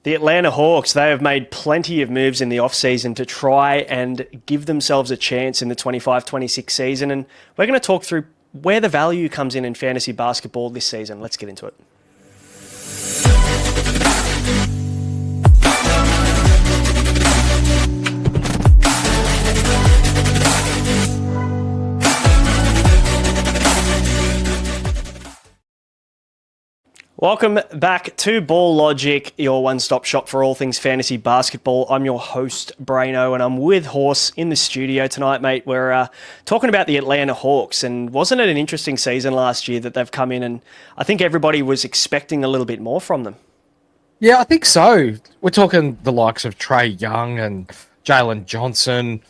The Atlanta Hawks, they have made plenty of moves in the off-season to try and give themselves a chance in the 25-26 season. And we're going to talk through where the value comes in fantasy basketball this season. Let's get into it. Welcome back to Ball Logic, your one-stop shop for all things fantasy basketball. I'm your host, Braino, and I'm with Horse in the studio tonight, mate. We're talking about the Atlanta Hawks, and wasn't it an interesting season last year that they've come in, and I think everybody was expecting a little bit more from them. Yeah, I think so. We're talking the likes of Trae Young and Jalen Johnson,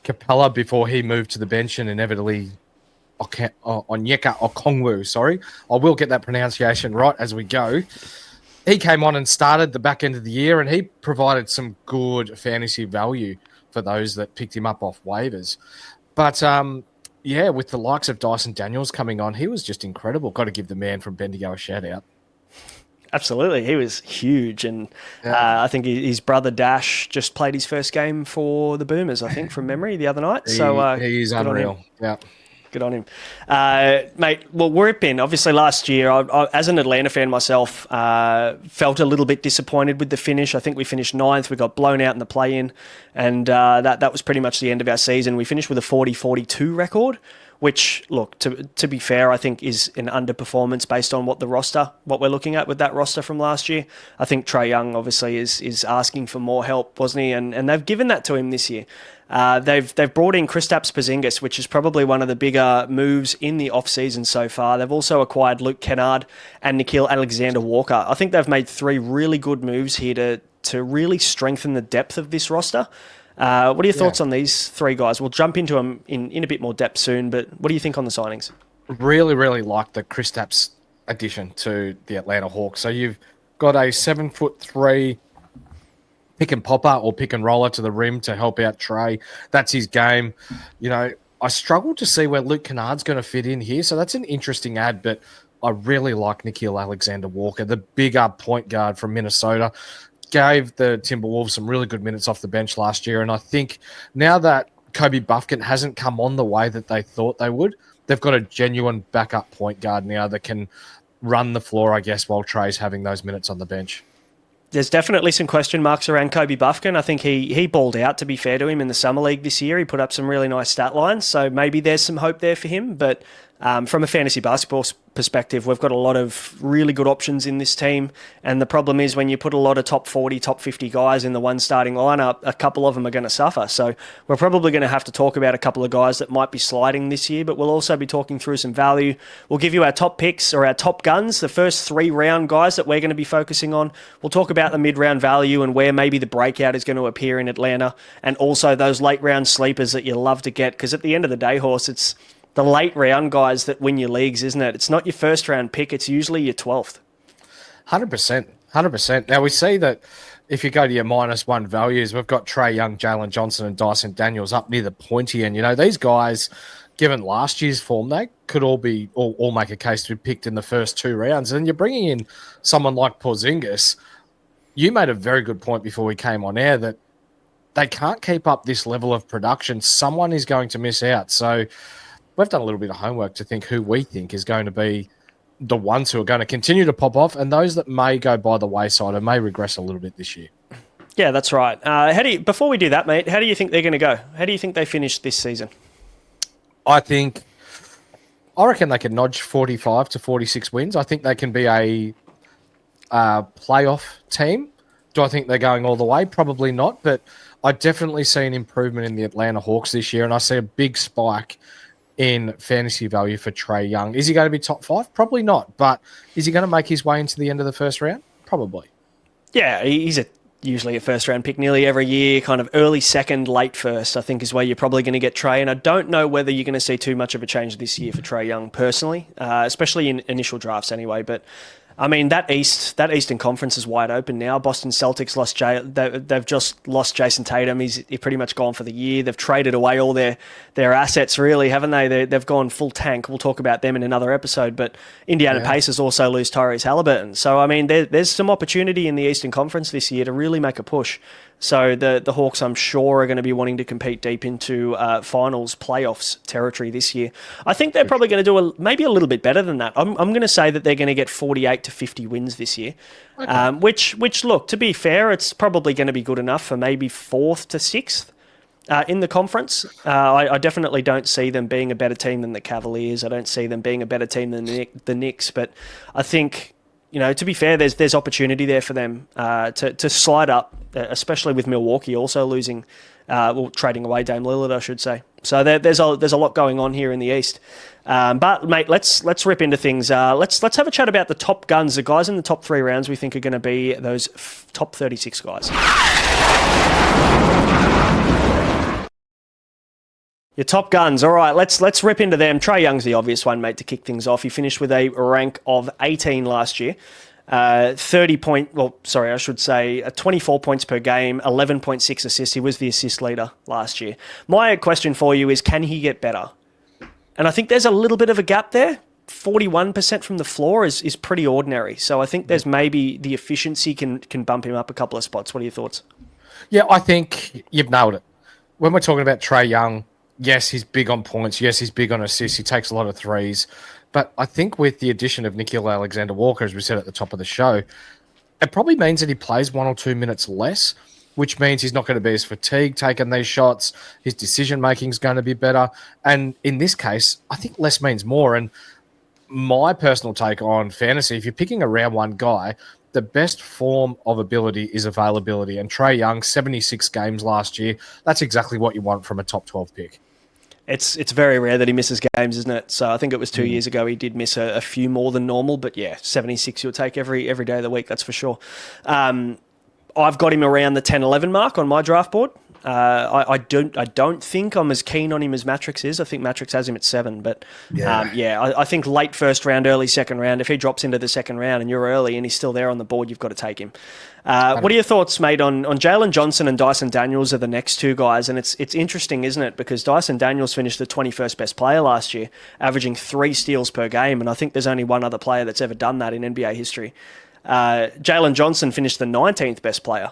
Capella before he moved to the bench and inevitably Onyeka Okongwu, sorry. I will get that pronunciation right as we go. He came on and started the back end of the year, and he provided some good fantasy value for those that picked him up off waivers. But, yeah, with the likes of Dyson Daniels coming on, he was just incredible. Got to give the man from Bendigo a shout-out. Absolutely. He was huge, and I think his brother Dash just played his first game for the Boomers, I think, from memory the other night. He's unreal. Yeah. Good on him. Mate, well, we're in. Obviously, last year, I, as an Atlanta fan myself, felt a little bit disappointed with the finish. I think we finished ninth. We got blown out in the play-in, and that was pretty much the end of our season. We finished with a 40-42 record, which, look, to be fair, I think is an underperformance based on what we're looking at with that roster from last year. I think Trae Young, obviously, is asking for more help, wasn't he? And they've given that to him this year. They've brought in Kristaps Porzingis, which is probably one of the bigger moves in the off-season so far. They've also acquired Luke Kennard and Nickeil Alexander-Walker. I think they've made three really good moves here to really strengthen the depth of this roster. What are your thoughts on these three guys? We'll jump into them in a bit more depth soon, but what do you think on the signings? Really, really like the Kristaps addition to the Atlanta Hawks. So you've got a 7'3" pick and popper or pick and roller to the rim to help out Trae. That's his game. You know, I struggle to see where Luke Kennard's going to fit in here. So that's an interesting ad, but I really like Nickeil Alexander-Walker, the bigger point guard from Minnesota. Gave the Timberwolves some really good minutes off the bench last year. And I think now that Kobe Buffkin hasn't come on the way that they thought they would, they've got a genuine backup point guard now that can run the floor, I guess, while Trae's having those minutes on the bench. There's definitely some question marks around Kobe Buffkin. I think he balled out, to be fair to him, in the Summer League this year. He put up some really nice stat lines, so maybe there's some hope there for him. But from a fantasy basketball perspective, we've got a lot of really good options in this team. And the problem is when you put a lot of top 40, top 50 guys in the one starting lineup, a couple of them are going to suffer. So we're probably going to have to talk about a couple of guys that might be sliding this year, but we'll also be talking through some value. We'll give you our top picks or our top guns, the first 3-round guys that we're going to be focusing on. We'll talk about the mid-round value and where maybe the breakout is going to appear in Atlanta, and also those late-round sleepers that you love to get, because at the end of the day, Horse, it's the late round guys that win your leagues, isn't it? It's not your first round pick. It's usually your 12th. 100%. 100%. Now, we see that if you go to your -1 values, we've got Trae Young, Jalen Johnson, and Dyson Daniels up near the pointy end. You know, these guys, given last year's form, they could all make a case to be picked in the first 2 rounds. And you're bringing in someone like Porzingis. You made a very good point before we came on air that they can't keep up this level of production. Someone is going to miss out. So we've done a little bit of homework to think who we think is going to be the ones who are going to continue to pop off and those that may go by the wayside and may regress a little bit this year. Yeah, that's right. Before we do that, mate, how do you think they're going to go? How do you think they finish this season? I reckon they can nudge 45 to 46 wins. I think they can be a playoff team. Do I think they're going all the way? Probably not, but I definitely see an improvement in the Atlanta Hawks this year, and I see a big spike in fantasy value for Trae Young. Is he going to be top 5? Probably not, but is he going to make his way into the end of the first round? Probably. Yeah, he's usually a first-round pick nearly every year, kind of early second, late first, I think is where you're probably going to get Trae. And I don't know whether you're going to see too much of a change this year for Trae Young personally, especially in initial drafts anyway. But I mean, that Eastern Conference is wide open now. Boston Celtics they've just lost Jason Tatum. He's pretty much gone for the year. They've traded away all their assets, really, haven't they? They've gone full tank. We'll talk about them in another episode. But Indiana Pacers also lose Tyrese Halliburton. So, I mean, there's some opportunity in the Eastern Conference this year to really make a push. So the Hawks, I'm sure, are going to be wanting to compete deep into finals, playoffs territory this year. I think they're probably going to do maybe a little bit better than that. I'm going to say that they're going to get 48 to 50 wins this year, which, look, to be fair, it's probably going to be good enough for maybe 4th to 6th in the conference. I definitely don't see them being a better team than the Cavaliers. I don't see them being a better team than the Knicks, but I think, to be fair, there's opportunity there for them to slide up, especially with Milwaukee also losing, trading away Dame Lillard, I should say. So there's a lot going on here in the East. But mate, let's rip into things. Let's have a chat about the top guns, the guys in the top 3 rounds we think are going to be those top 36 guys. Your top guns. All right, let's rip into them. Trae Young's the obvious one, mate, to kick things off. He finished with a rank of 18 last year. 24 points per game, 11.6 assists. He was the assist leader last year. My question for you is, can he get better? And I think there's a little bit of a gap there. 41% from the floor is pretty ordinary. So I think there's maybe the efficiency can bump him up a couple of spots. What are your thoughts? Yeah, I think you've nailed it. When we're talking about Trae Young, yes, he's big on points. Yes, he's big on assists. He takes a lot of threes. But I think with the addition of Nickeil Alexander-Walker, as we said at the top of the show, it probably means that he plays 1 or 2 minutes less, which means he's not going to be as fatigued taking these shots. His decision-making is going to be better. And in this case, I think less means more. And my personal take on fantasy, if you're picking a round 1 guy, the best form of ability is availability. And Trae Young, 76 games last year, that's exactly what you want from a top 12 pick. It's very rare that he misses games, isn't it? So I think it was 2 years ago he did miss a few more than normal, but yeah, 76 you'll take every day of the week, that's for sure. I've got him around the 10-11 mark on my draft board. I don't think I'm as keen on him as Matrix is. I think Matrix has him at 7, but I think late first round, early second round, if he drops into the second round and you're early and he's still there on the board, you've got to take him. What are your thoughts, mate, on Jalen Johnson and Dyson Daniels are the next 2 guys? And it's interesting, isn't it? Because Dyson Daniels finished the 21st best player last year, averaging 3 steals per game. And I think there's only one other player that's ever done that in NBA history. Jalen Johnson finished the 19th best player.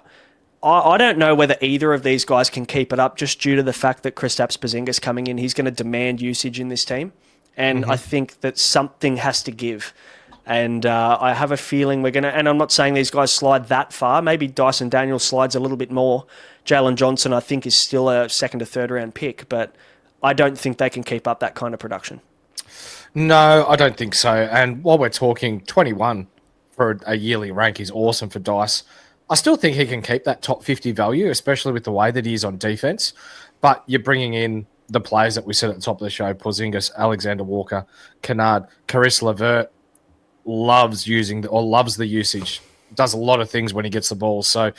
I don't know whether either of these guys can keep it up just due to the fact that Kristaps Porzingis coming in, he's going to demand usage in this team. And I think that something has to give. And I have a feeling we're going to, and I'm not saying these guys slide that far. Maybe Dyson Daniels slides a little bit more. Jalen Johnson, I think, is still a 2nd or 3rd round pick, but I don't think they can keep up that kind of production. No, I don't think so. And while we're talking, 21 for a yearly rank is awesome for Dice. I still think he can keep that top 50 value, especially with the way that he is on defense. But you're bringing in the players that we said at the top of the show, Porzingis, Alexander Walker, Kennard, Caris LeVert, loves the usage, does a lot of things when he gets the ball. So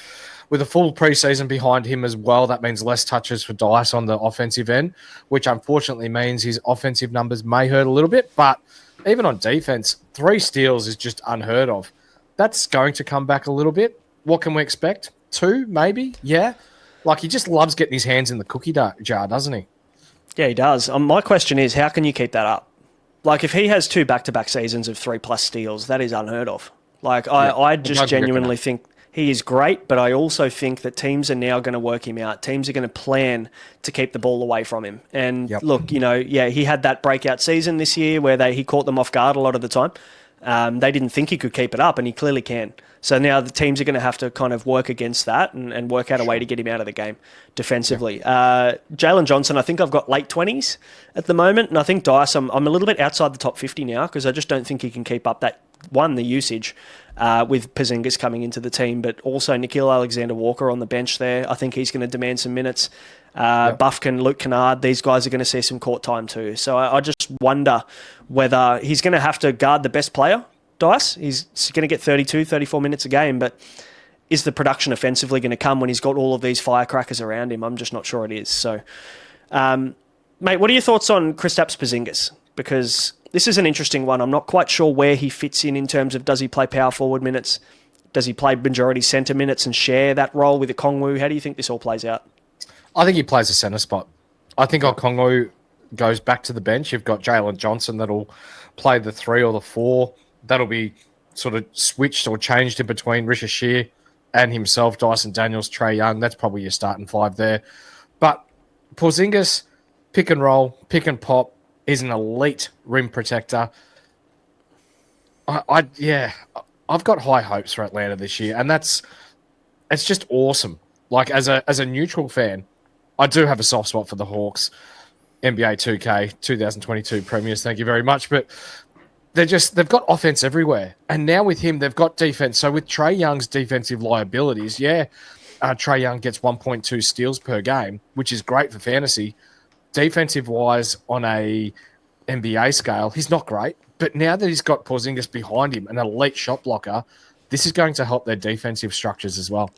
with a full preseason behind him as well, that means less touches for Dice on the offensive end, which unfortunately means his offensive numbers may hurt a little bit. But even on defense, 3 steals is just unheard of. That's going to come back a little bit. What can we expect? 2, maybe? Yeah. Like, he just loves getting his hands in the cookie jar, doesn't he? Yeah, he does. My question is, how can you keep that up? Like, if he has 2 back-to-back seasons of 3+ steals, that is unheard of. Like, I just genuinely think he is great, but I also think that teams are now going to work him out. Teams are going to plan to keep the ball away from him. And look, he had that breakout season this year where he caught them off guard a lot of the time. They didn't think he could keep it up, and he clearly can. So now the teams are going to have to kind of work against that and work out a way to get him out of the game defensively. Jalen Johnson, I think I've got late 20s at the moment, and I think Dice, I'm a little bit outside the top 50 now because I just don't think he can keep up that, the usage with Porzingis coming into the team, but also Nickeil Alexander-Walker on the bench there. I think he's going to demand some minutes. Buffkin, Luke Kennard, these guys are going to see some court time too. So I just wonder whether he's going to have to guard the best player, Dice. He's going to get 32, 34 minutes a game, but is the production offensively going to come when he's got all of these firecrackers around him? I'm just not sure it is. So, mate, what are your thoughts on Kristaps Porzingis? Because this is an interesting one. I'm not quite sure where he fits in terms of does he play power forward minutes? Does he play majority centre minutes and share that role with Okongwu? How do you think this all plays out? I think he plays a centre spot. I think Okongwu goes back to the bench. You've got Jalen Johnson that'll play the 3 or the 4. That'll be sort of switched or changed in between Risha Shear and himself, Dyson Daniels, Trae Young. That's probably your starting 5 there. But Porzingis, pick and roll, pick and pop, is an elite rim protector. I've got high hopes for Atlanta this year, and it's just awesome. Like as a neutral fan, I do have a soft spot for the Hawks. NBA 2K 2022 premiers, thank you very much. But they've got offense everywhere, and now with him, they've got defense. So with Trae Young's defensive liabilities, Trae Young gets 1.2 steals per game, which is great for fantasy. Defensive wise, on a NBA scale, he's not great. But now that he's got Porzingis behind him, an elite shot blocker, this is going to help their defensive structures as well.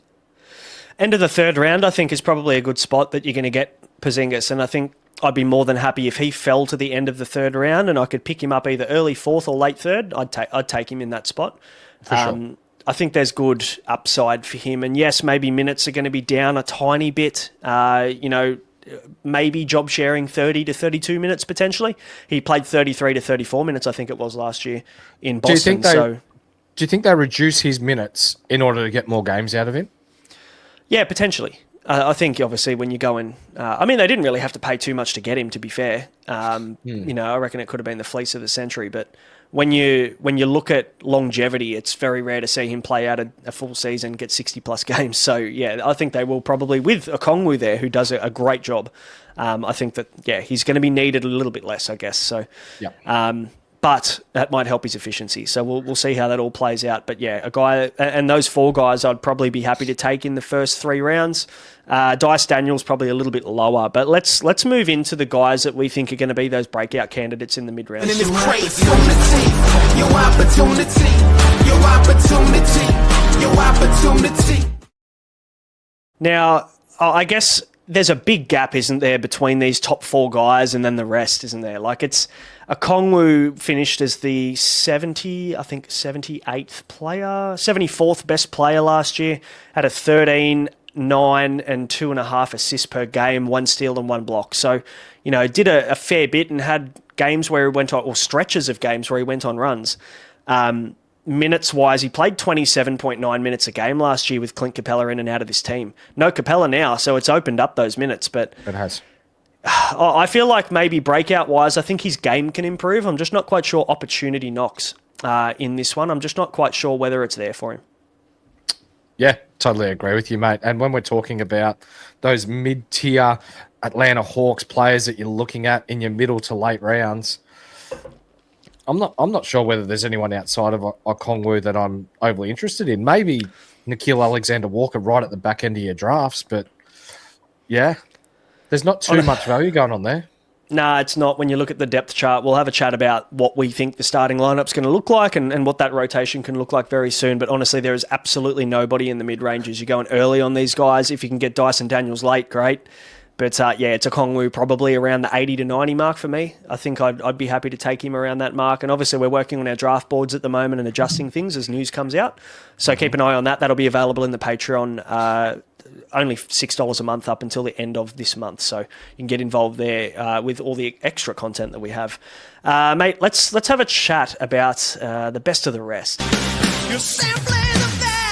End of the third round, I think, is probably a good spot that you're going to get Porzingis, and I think I'd be more than happy if he fell to the end of the third round and I could pick him up either early fourth or late third. I'd take him in that spot. For sure. I think there's good upside for him, and yes, maybe minutes are going to be down a tiny bit. Maybe job sharing 30 to 32 minutes potentially. He played 33 to 34 minutes, I think it was last year in Boston. Do you think they reduce his minutes in order to get more games out of him? Yeah, potentially. I think obviously when you go in, they didn't really have to pay too much to get him, to be fair. I reckon it could have been the fleece of the century, but when you look at longevity, it's very rare to see him play out a full season, get 60-plus games. So, yeah, I think they will probably, with Okongwu there, who does a great job, I think that, he's going to be needed a little bit less, I guess. So, but that might help his efficiency. So we'll see how that all plays out. But, a guy, and those 4 guys I'd probably be happy to take in the first 3 rounds. Dice Daniels probably a little bit lower, but let's move into the guys that we think are going to be those breakout candidates in the mid rounds. Now, I guess there's a big gap, isn't there, between these top 4 guys and then the rest, isn't there? Like it's Okongwu finished as the 78th player, 74th best player last year, had a 13, 9 and 2.5 assists per game, 1 steal and 1 block. So, did a fair bit and had games where he went on, or stretches of games where he went on runs. Minutes-wise, he played 27.9 minutes a game last year with Clint Capella in and out of this team. No Capella now, so it's opened up those minutes. But it has. I feel like maybe breakout-wise, I think his game can improve. I'm just not quite sure opportunity knocks in this one. I'm just not quite sure whether it's there for him. Yeah, totally agree with you, mate. And when we're talking about those mid-tier Atlanta Hawks players that you're looking at in your middle to late rounds, I'm not sure whether there's anyone outside of Okongwu that I'm overly interested in. Maybe Nickeil Alexander-Walker right at the back end of your drafts, but there's not too much value going on there. Nah, it's not. When you look at the depth chart, we'll have a chat about what we think the starting lineup's going to look like and what that rotation can look like very soon. But honestly, there is absolutely nobody in the mid-ranges. You're going early on these guys. If you can get Dyson Daniels late, great. But it's Okongwu probably around the 80 to 90 mark for me. I think I'd be happy to take him around that mark. And obviously, we're working on our draft boards at the moment and adjusting things as news comes out. So keep an eye on that. That'll be available in the Patreon. Only $6 a month up until the end of this month. So you can get involved there with all the extra content that we have. Mate, let's have a chat about the best of the rest. You're simply the best.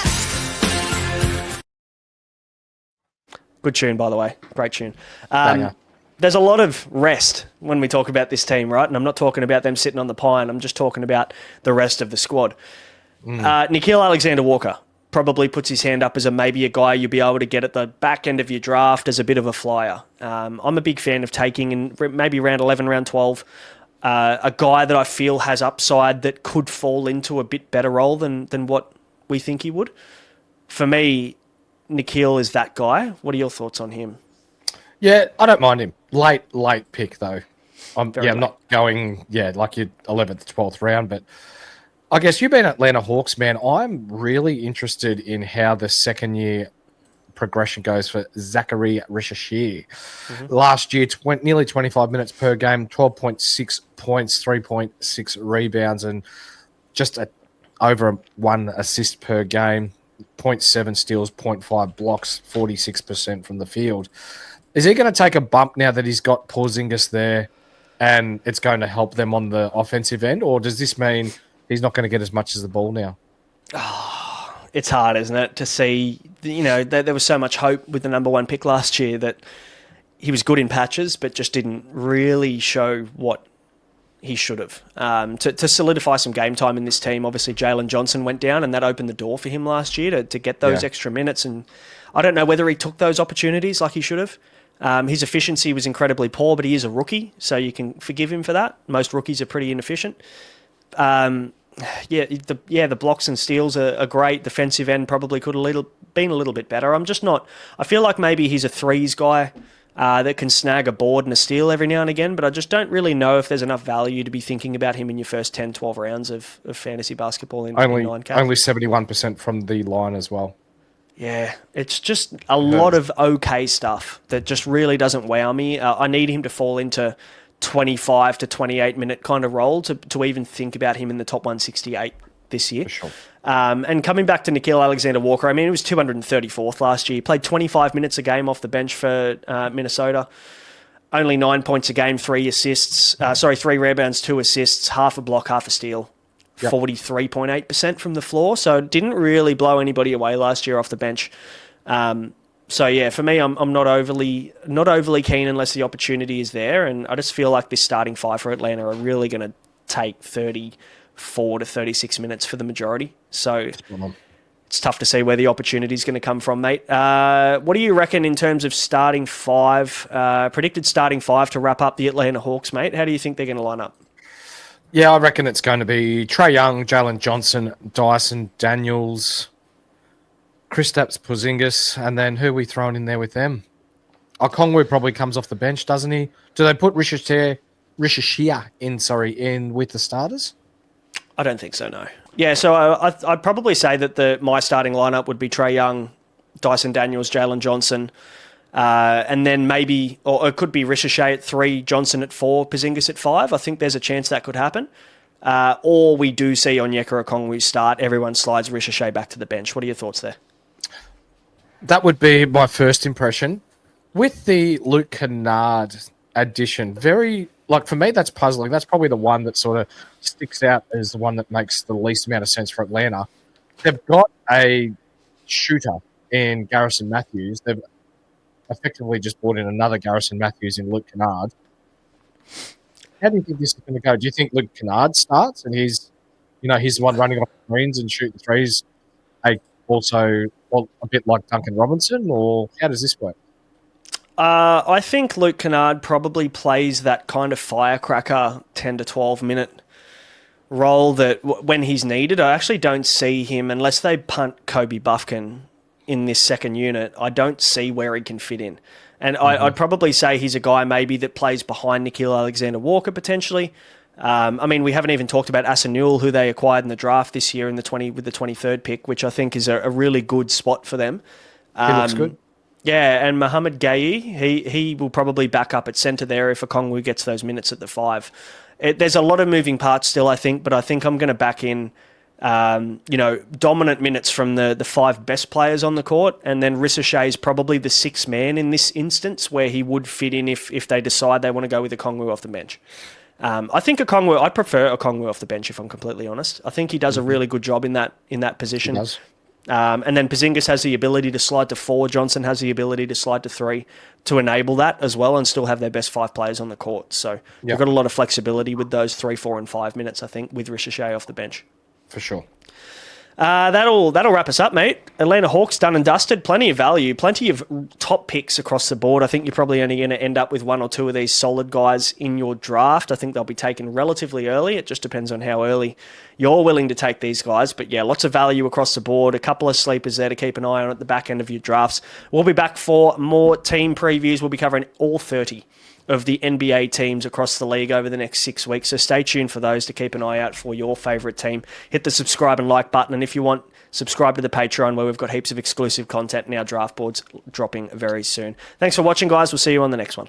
Good tune, by the way. Great tune. There's a lot of rest when we talk about this team, right? And I'm not talking about them sitting on the pine. I'm just talking about the rest of the squad. Nickeil Alexander-Walker probably puts his hand up as maybe a guy you'll be able to get at the back end of your draft as a bit of a flyer. I'm a big fan of taking in maybe round 11, round 12, a guy that I feel has upside that could fall into a bit better role than what we think he would. For me, Nickeil is that guy. What are your thoughts on him? Yeah, I don't mind him. Late pick, though. I'm late. not going, like your 11th, 12th round, but I guess you've been Atlanta Hawks, man. I'm really interested in how the second-year progression goes for Zachary Richashir. Last year, nearly 25 minutes per game, 12.6 points, 3.6 rebounds, and just over 1 assist per game, 0.7 steals, 0.5 blocks, 46% from the field. Is he going to take a bump now that he's got Porzingis there and it's going to help them on the offensive end, or does this mean he's not going to get as much as the ball now? It's hard, isn't it, to see, there was so much hope with the number 1 pick last year that he was good in patches, but just didn't really show what he should have. To solidify some game time in this team, obviously Jalen Johnson went down, and that opened the door for him last year to get those extra minutes. And I don't know whether he took those opportunities like he should have. His efficiency was incredibly poor, but he is a rookie, so you can forgive him for that. Most rookies are pretty inefficient. The blocks and steals are great. Defensive end probably could have been a little bit better. I'm just not. I feel like maybe he's a threes guy that can snag a board and a steal every now and again, but I just don't really know if there's enough value to be thinking about him in your first 10, 12 rounds of fantasy basketball in 9K. Only 71% from the line as well. Yeah, it's just a lot of okay stuff that just really doesn't wow me. I need him to fall into 25 to 28 minute kind of role to even think about him in the top 168 this year. For sure. And coming back to Nickeil Alexander-Walker, I mean, he was 234th last year. He played 25 minutes a game off the bench for Minnesota. Only 9 points a game, 3 rebounds, 2 assists, half a block, half a steal. 43.8% from the floor, so didn't really blow anybody away last year off the bench. So yeah, for me, I'm not overly keen unless the opportunity is there, and I just feel like this starting 5 for Atlanta are really going to take 34 to 36 minutes for the majority. So it's tough to see where the opportunity is going to come from, mate. What do you reckon in terms of starting 5, predicted starting 5 to wrap up the Atlanta Hawks, mate? How do you think they're going to line up? Yeah, I reckon it's going to be Trae Young, Jalen Johnson, Dyson Daniels, Kristaps Porzingis, and then who are we throwing in there with them? Okongwu probably comes off the bench, doesn't he? Do they put Richashia in with the starters? I don't think so, no. Yeah, so I'd probably say that my starting lineup would be Trae Young, Dyson Daniels, Jalen Johnson, and then maybe, or it could be Ricochet at 3, Johnson at 4, Porzingis at 5. I think there's a chance that could happen. Or we do see Onyeka Okongwu start. Everyone slides Ricochet back to the bench. What are your thoughts there? That would be my first impression. With the Luke Kennard addition, for me, that's puzzling. That's probably the one that sort of sticks out as the one that makes the least amount of sense for Atlanta. They've got a shooter in Garrison Matthews. They've effectively just brought in another Garrison Matthews in Luke Kennard. How do you think this is going to go? Do you think Luke Kennard starts and he's the one running off the screens and shooting threes, also a bit like Duncan Robinson, or how does this work? I think Luke Kennard probably plays that kind of firecracker 10 to 12 minute role that when he's needed. I actually don't see him, unless they punt Kobe Buffkin in this second unit, I don't see where he can fit in. And I'd probably say he's a guy maybe that plays behind Nickeil Alexander-Walker potentially. I mean, we haven't even talked about Asanul, who they acquired in the draft this year with the 23rd pick, which I think is a really good spot for them. He looks good. Yeah, and Mohamed Gaye, he will probably back up at centre there if Okongwu gets those minutes at the 5. There's a lot of moving parts still, I think, but I think I'm going to back in dominant minutes from the 5 best players on the court, and then Ricochet is probably the 6th man in this instance where he would fit in if they decide they want to go with Okongwu off the bench. I think I prefer Okongwu off the bench, if I'm completely honest. I think he does a really good job in that position. He does. And then Porzingis has the ability to slide to 4. Johnson has the ability to slide to 3 to enable that as well and still have their best 5 players on the court. So they've got a lot of flexibility with those 3, 4, and 5 minutes, I think, with Ricochet off the bench. For sure. That'll wrap us up, mate. Atlanta Hawks done and dusted. Plenty of value, plenty of top picks across the board. I think you're probably only going to end up with 1 or 2 of these solid guys in your draft. I think they'll be taken relatively early. It just depends on how early you're willing to take these guys. But yeah, lots of value across the board. A couple of sleepers there to keep an eye on at the back end of your drafts. We'll be back for more team previews. We'll be covering all 30 of the NBA teams across the league over the next 6 weeks. So stay tuned for those to keep an eye out for your favourite team. Hit the subscribe and like button. And if you want, subscribe to the Patreon where we've got heaps of exclusive content and our draft boards dropping very soon. Thanks for watching, guys. We'll see you on the next one.